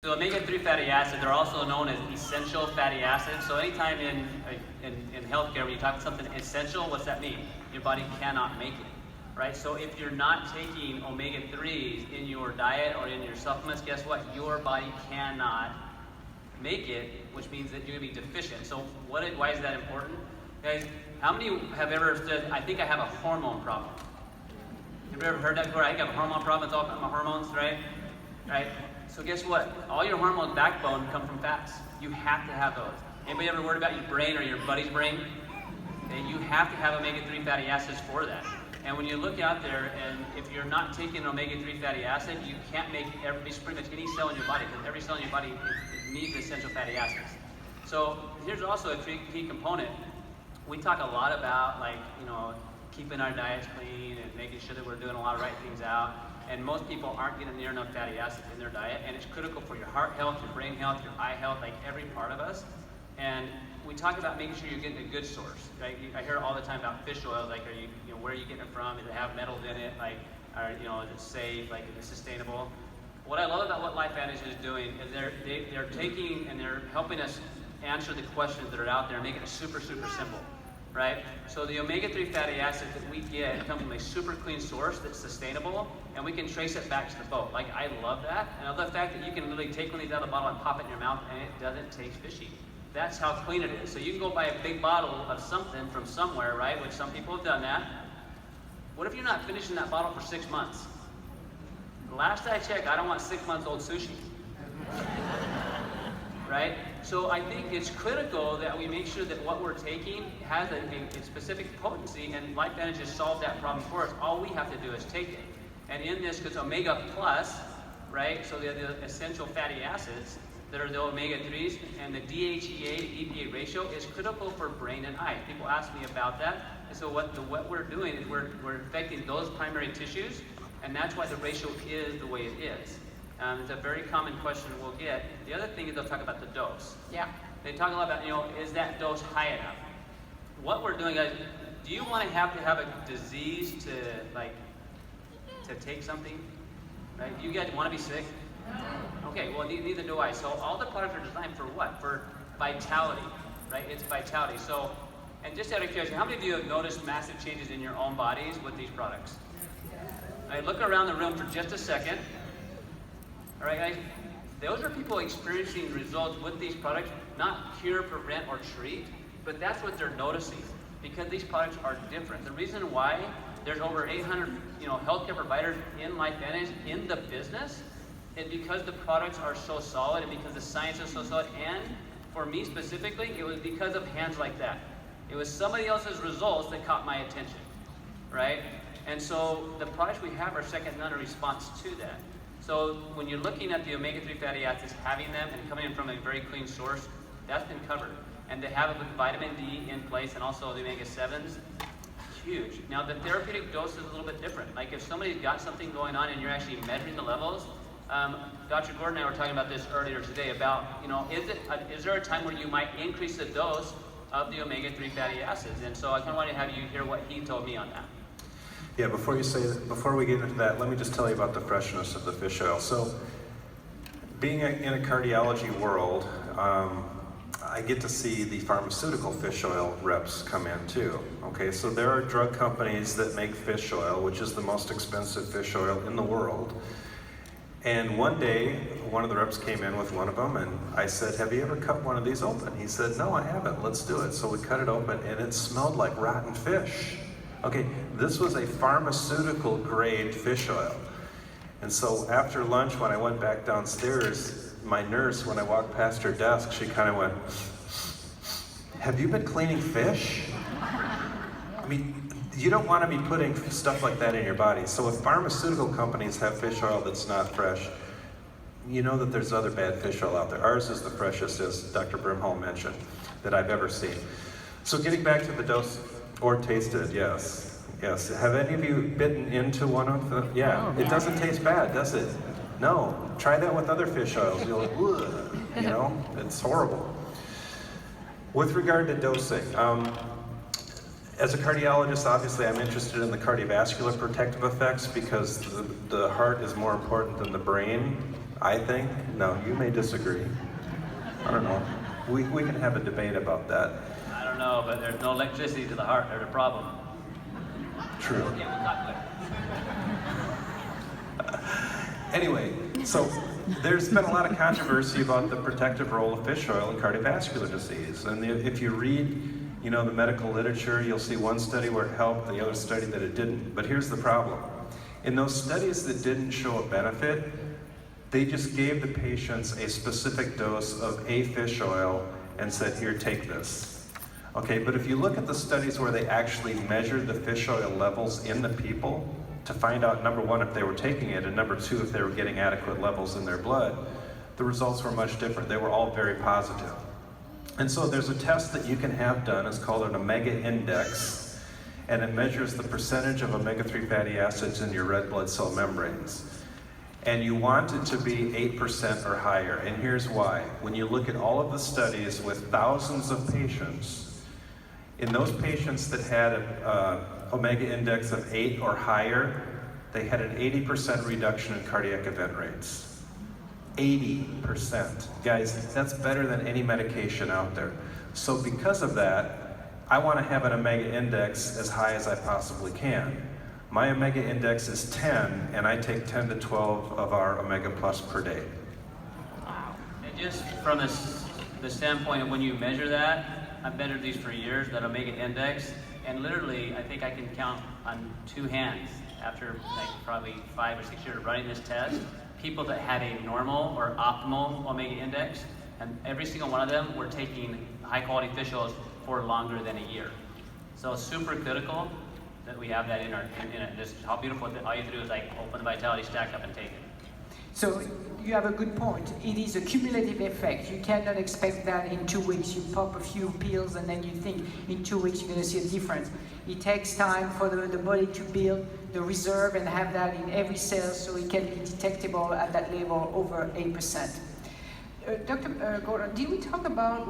So omega-3 fatty acids are also known as essential fatty acids. So anytime in healthcare, when you talk about something essential, what's that mean? Your body cannot make it, right? So if you're not taking omega-3s in your diet or in your supplements, guess what? Your body cannot make it, which means that you're going to be deficient. So why is that important? Guys, how many have ever said, I think I have a hormone problem? Have you ever heard that before? I think I have a hormone problem. It's all about my hormones, right? Right? So guess what? All your hormone backbone come from fats. You have to have those. Anybody ever worried about your brain or your buddy's brain? Okay, you have to have omega-3 fatty acids for that. And when you look out there, and if you're not taking omega-3 fatty acid, you can't make pretty much any cell in your body, because every cell in your body it needs essential fatty acids. So here's also a key component. We talk a lot about, like, keeping our diets clean and making sure that we're doing a lot of right things out. And most people aren't getting near enough fatty acids in their diet, and it's critical for your heart health, your brain health, your eye health, like every part of us. And we talk about making sure you're getting a good source, right? I hear all the time about fish oil, like, where are you getting it from? Does it have metals in it? Like, is it safe? Like, is it sustainable? What I love about what LifeVantage is doing is they're taking and they're helping us answer the questions that are out there and making it super, super simple. Right? So the omega-3 fatty acids that we get come from a super clean source that's sustainable, and we can trace it back to the boat. Like, I love that. And I love the fact that you can literally take one of these out of the bottle and pop it in your mouth, and it doesn't taste fishy. That's how clean it is. So you can go buy a big bottle of something from somewhere, right? Which some people have done that. What if you're not finishing that bottle for 6 months? Last I checked, I don't want 6 months old sushi. Right? So I think it's critical that we make sure that what we're taking has a specific potency, and LifeVantage has solved that problem for us. All we have to do is take it. And in this, because omega plus, right, so the essential fatty acids that are the omega-3s, and the DHEA to EPA ratio is critical for brain and eye. People ask me about that. And so what we're doing is we're affecting those primary tissues, and that's why the ratio is the way it is. It's a very common question we'll get. The other thing is they'll talk about the dose. Yeah. They talk a lot about, is that dose high enough? What we're doing, guys, do you want to have a disease to take something? Right? Do you guys want to be sick? No. Okay, well, neither do I. So all the products are designed for what? For vitality, right? It's vitality. So, and just out of curiosity, how many of you have noticed massive changes in your own bodies with these products? All right, look around the room for just a second. All right, guys, those are people experiencing results with these products, not cure, prevent, or treat, but that's what they're noticing, because these products are different. The reason why there's over 800, healthcare providers in LifeVantage in the business is because the products are so solid and because the science is so solid. And for me specifically, it was because of hands like that. It was somebody else's results that caught my attention, right? And so the products we have are second to none in response to that. So when you're looking at the omega-3 fatty acids, having them and coming in from a very clean source, that's been covered. And they have it with vitamin D in place, and also the omega-7s, huge. Now the therapeutic dose is a little bit different. Like if somebody's got something going on and you're actually measuring the levels, Dr. Gordon and I were talking about this earlier today about, is there a time where you might increase the dose of the omega-3 fatty acids? And so I kind of want to have you hear what he told me on that. Yeah, before we get into that, let me just tell you about the freshness of the fish oil. So, being in a cardiology world, I get to see the pharmaceutical fish oil reps come in too. Okay, so there are drug companies that make fish oil, which is the most expensive fish oil in the world. And one day, one of the reps came in with one of them, and I said, "Have you ever cut one of these open?" He said, "No, I haven't. Let's do it." So we cut it open, and it smelled like rotten fish. Okay, this was a pharmaceutical grade fish oil. And so after lunch, when I went back downstairs, my nurse, when I walked past her desk, she kind of went, "Have you been cleaning fish?" I mean, you don't want to be putting stuff like that in your body. So if pharmaceutical companies have fish oil that's not fresh, you know that there's other bad fish oil out there. Ours is the freshest, as Dr. Brimhall mentioned, that I've ever seen. So getting back to the dose, or tasted, yes. Yes. Have any of you bitten into one of them? Yeah. It doesn't taste bad, does it? No. Try that with other fish oils. You'll like, ugh, it's horrible. With regard to dosing, as a cardiologist, obviously I'm interested in the cardiovascular protective effects because the heart is more important than the brain. I think, no, you may disagree. I don't know. We can have a debate about that. I don't know, but there's no electricity to the heart. There's a problem. True. Okay, we'll talk later. Anyway, so there's been a lot of controversy about the protective role of fish oil in cardiovascular disease. And if you read, the medical literature, you'll see one study where it helped, the other study that it didn't. But here's the problem. In those studies that didn't show a benefit, they just gave the patients a specific dose of a fish oil and said, here, take this. Okay, but if you look at the studies where they actually measured the fish oil levels in the people to find out, number one, if they were taking it, and number two, if they were getting adequate levels in their blood, the results were much different. They were all very positive. And so there's a test that you can have done. It's called an omega index, and it measures the percentage of omega-3 fatty acids in your red blood cell membranes. And you want it to be 8% or higher. And here's why. When you look at all of the studies with thousands of patients, in those patients that had an omega index of 8 or higher, they had an 80% reduction in cardiac event rates. 80%. Guys, that's better than any medication out there. So because of that, I want to have an omega index as high as I possibly can. My omega index is 10, and I take 10 to 12 of our omega plus per day. And just from the standpoint of when you measure that, I've measured these for years, that omega index, and literally I think I can count on 2 hands after probably 5 or 6 years of running this test, people that had a normal or optimal omega index, and every single one of them were taking high quality fish oils for longer than a year. So it's super critical that we have that in this, how beautiful, all you have to do is open the Vitality stack up and take it. So you have a good point. It is a cumulative effect. You cannot expect that in 2 weeks. You pop a few pills and then you think in 2 weeks you're going to see a difference. It takes time for the body to build the reserve and have that in every cell so it can be detectable at that level over 8%. Dr. Gordon, did we talk about,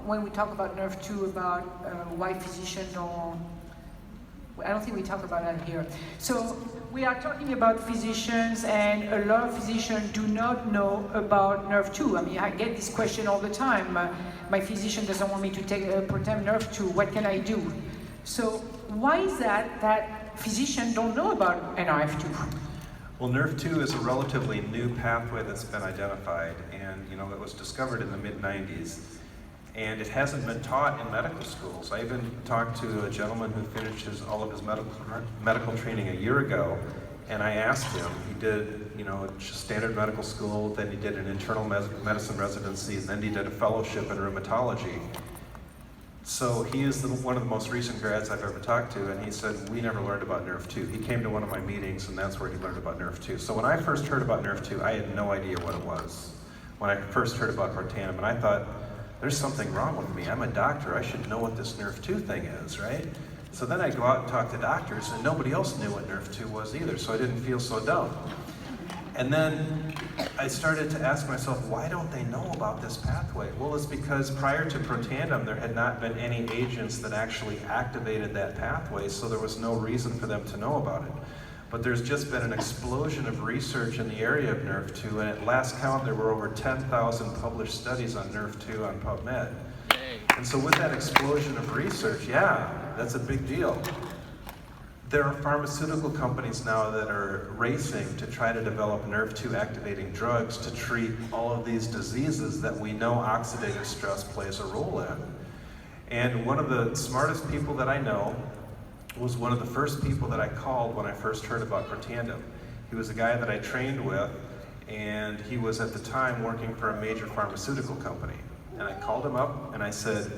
when we talk about NERV2, about why physicians don't, I don't think we talk about that here. So we are talking about physicians, and a lot of physicians do not know about NERV2. I mean, I get this question all the time. My physician doesn't want me to take Protandim NERV2. What can I do? So why is that physicians don't know about NRF2? Well, NERV2 is a relatively new pathway that's been identified, and it was discovered in the mid-90s. And it hasn't been taught in medical schools. I even talked to a gentleman who finished all of his medical training a year ago, and I asked him, he did, standard medical school, then he did an internal medicine residency, and then he did a fellowship in rheumatology. So he is one of the most recent grads I've ever talked to, and he said, we never learned about NERV2. He came to one of my meetings, and that's where he learned about NERV2. So when I first heard about NERV2, I had no idea what it was. When I first heard about Protandim, and I thought, there's something wrong with me. I'm a doctor. I should know what this NERV2 thing is, right? So then I go out and talk to doctors, and nobody else knew what NERV2 was either, so I didn't feel so dumb. And then I started to ask myself, why don't they know about this pathway? Well, it's because prior to Protandim, there had not been any agents that actually activated that pathway, so there was no reason for them to know about it. But there's just been an explosion of research in the area of NERV2, and at last count, there were over 10,000 published studies on NERV2 on PubMed. And so with that explosion of research, yeah, that's a big deal. There are pharmaceutical companies now that are racing to try to develop NERV2 activating drugs to treat all of these diseases that we know oxidative stress plays a role in. And one of the smartest people that I know was one of the first people that I called when I first heard about Protandim. He was a guy that I trained with, and he was at the time working for a major pharmaceutical company. And I called him up and I said,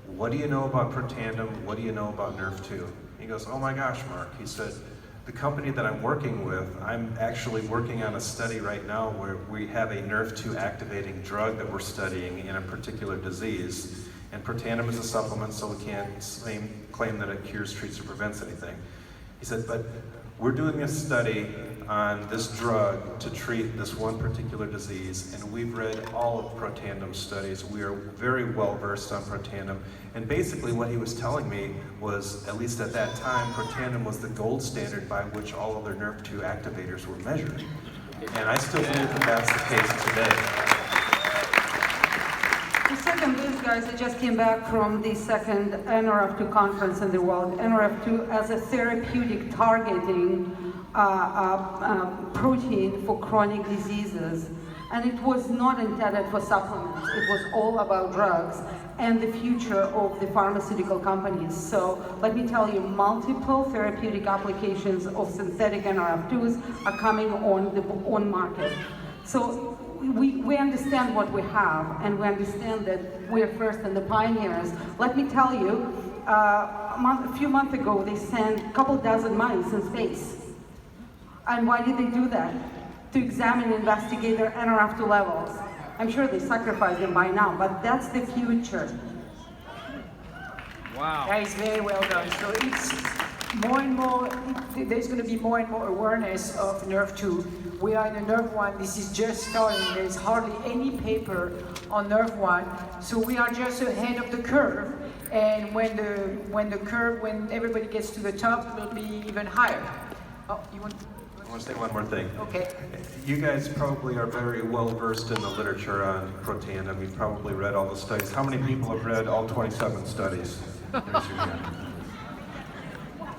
what do you know about Protandim? What do you know about NERV2? He goes, oh my gosh, Mark. He said, the company that I'm working with, I'm actually working on a study right now where we have a NERV2 activating drug that we're studying in a particular disease. And Protandim is a supplement, so we can't claim that it cures, treats, or prevents anything. He said, but we're doing this study on this drug to treat this one particular disease, and we've read all of Protandim's studies. We are very well versed on Protandim. And basically what he was telling me was, at least at that time, Protandim was the gold standard by which all other NERV2 activators were measured. And I still believe that that's the case today. To second this, guys, I just came back from the second NRF2 conference in the world. NRF2 as a therapeutic targeting protein for chronic diseases. And it was not intended for supplements. It was all about drugs and the future of the pharmaceutical companies. So let me tell you, multiple therapeutic applications of synthetic NRF2s are coming on market. So we understand what we have, and we understand that we're first and the pioneers. Let me tell you, a few months ago, they sent a couple dozen mice in space. And why did they do that? To examine and investigate their NRF2 levels. I'm sure they sacrificed them by now, but that's the future. Wow. That is very well done. So it's more and more, there's going to be more and more awareness of NRF2. We are in the NRF1, this is just starting. There's hardly any paper on NRF1, so we are just ahead of the curve. And when everybody gets to the top, it will be even higher. Oh, you want? I want to say one more thing. Okay. You guys probably are very well versed in the literature on Protandim. You've probably read all the studies. How many people have read all 27 studies? Raise your hand.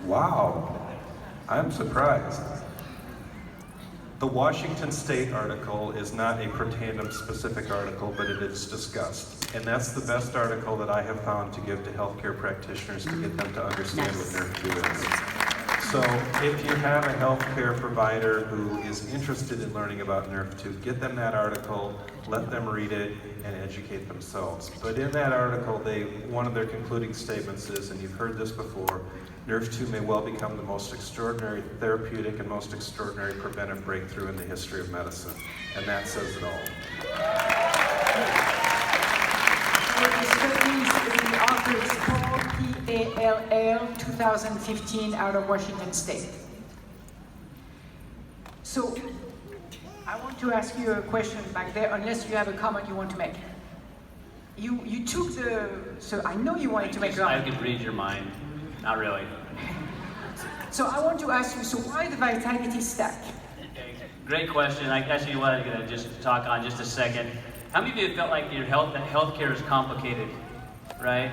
Wow, I'm surprised. The Washington State article is not a Protandim specific article, but it is discussed. And that's the best article that I have found to give to healthcare practitioners to get them to understand what NRF2 is. So if you have a healthcare provider who is interested in learning about NRF2, get them that article, let them read it, and educate themselves. But in that article, one of their concluding statements is, and you've heard this before, NRF2 may well become the most extraordinary therapeutic and most extraordinary preventive breakthrough in the history of medicine. And that says it all. The author is Paul P.A.L.L. 2015 out of Washington State. So I want to ask you a question back there, unless you have a comment you want to make. You took so I know you wanted to make a I comment. could read your mind. Not really. So I want to ask you, so why the Vitality Stack? Great question. I actually wanted to just talk on just a second. How many of you felt like that healthcare is complicated, right?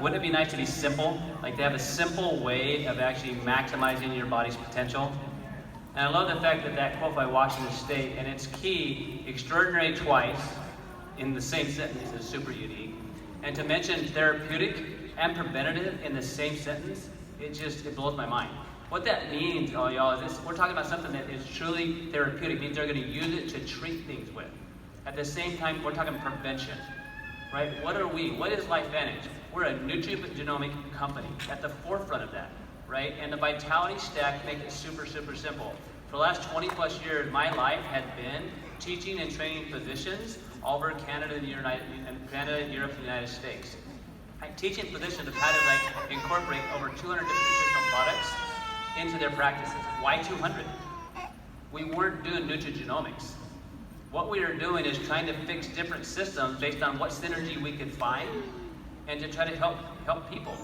Wouldn't it be nice to be simple? Like to have a simple way of actually maximizing your body's potential? And I love the fact that quote by Washington State, and it's key, extraordinary twice in the same sentence is super unique. And to mention therapeutic and preventative in the same sentence, it blows my mind. What that means, y'all, is we're talking about something that is truly therapeutic. It means they're going to use it to treat things with. At the same time, we're talking prevention, right? What are we? What is LifeVantage? We're a nutrigenomic company at the forefront of that, right? And the Vitality Stack makes it super, super simple. For the last 20 plus years, my life has been teaching and training physicians all over Canada, Europe, and the United States. I'm teaching physicians of how to incorporate over 200 different nutritional products into their practices. Why 200? We weren't doing nutrigenomics. What we are doing is trying to fix different systems based on what synergy we could find and to try to help people,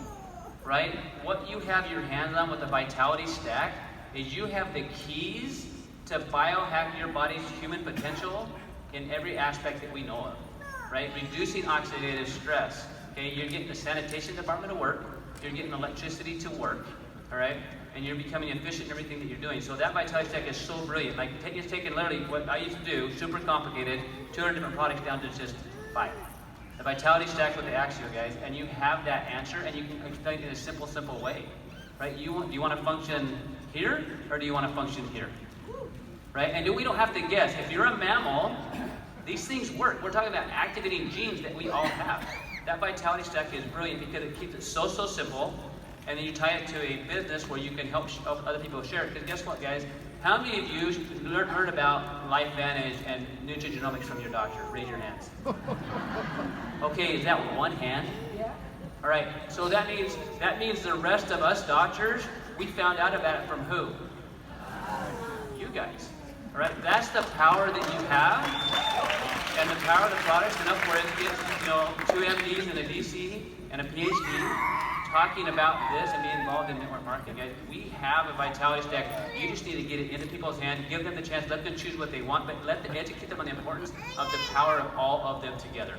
right? What you have your hands on with the Vitality Stack is you have the keys to biohack your body's human potential in every aspect that we know of, right? Reducing oxidative stress, okay? You're getting the sanitation department to work, you're getting electricity to work, all right? And you're becoming efficient in everything that you're doing. So that Vitality Stack is so brilliant. Like it's taken literally what I used to do, super complicated, 200 different products down to just 5. The Vitality Stack with the Axio, guys, and you have that answer, and you can explain it in a simple, simple way, right? Do you want to function here, or do you want to function here, right? And we don't have to guess. If you're a mammal, these things work. We're talking about activating genes that we all have. That Vitality Stack is brilliant because it keeps it so simple. And then you tie it to a business where you can help other people share it. Because guess what, guys? How many of you heard about LifeVantage and nutrigenomics from your doctor? Raise your hands. Okay, is that one hand? Yeah. All right. So that means the rest of us doctors, we found out about it from who? You guys. All right. That's the power that you have, and the power of the products. Enough where it gets 2 MDs and a DC and a PhD. talking about this and being involved in network marketing. Guys, we have a Vitality Stack. You just need to get it into people's hands, give them the chance, let them choose what they want, but let them educate them on the importance of the power of all of them together.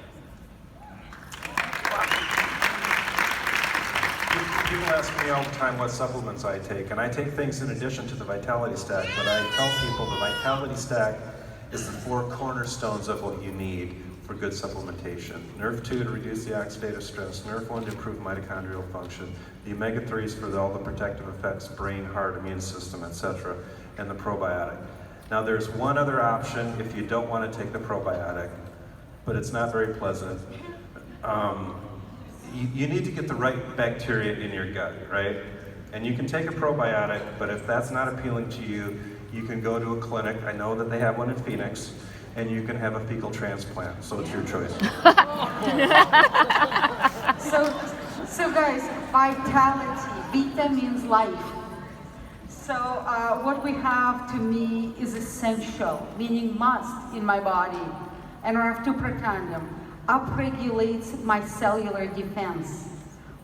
People ask me all the time what supplements I take, and I take things in addition to the Vitality Stack, but I tell people the Vitality Stack is the 4 cornerstones of what you need for good supplementation. Nerve 2 to reduce the oxidative stress, Nerve 1 to improve mitochondrial function, the omega-3s for all the protective effects, brain, heart, immune system, etc., and the probiotic. Now there's one other option if you don't want to take the probiotic, but it's not very pleasant. You need to get the right bacteria in your gut, right? And you can take a probiotic, but if that's not appealing to you, you can go to a clinic. I know that they have one in Phoenix, and you can have a fecal transplant, so it's your choice. So guys, vitality, vita means life. So what we have to me is essential, meaning must in my body. NRF2 upregulates my cellular defense.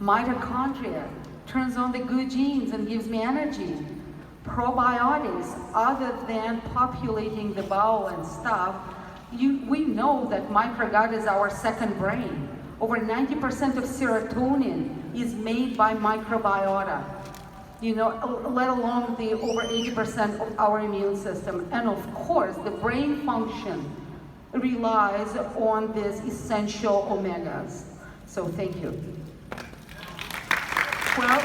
Mitochondria turns on the good genes and gives me energy. Probiotics, other than populating the bowel and stuff, we know that microgut is our second brain. Over 90% of serotonin is made by microbiota. You know, let alone the over 80% of our immune system. And of course, the brain function relies on these essential omegas. So thank you. Well,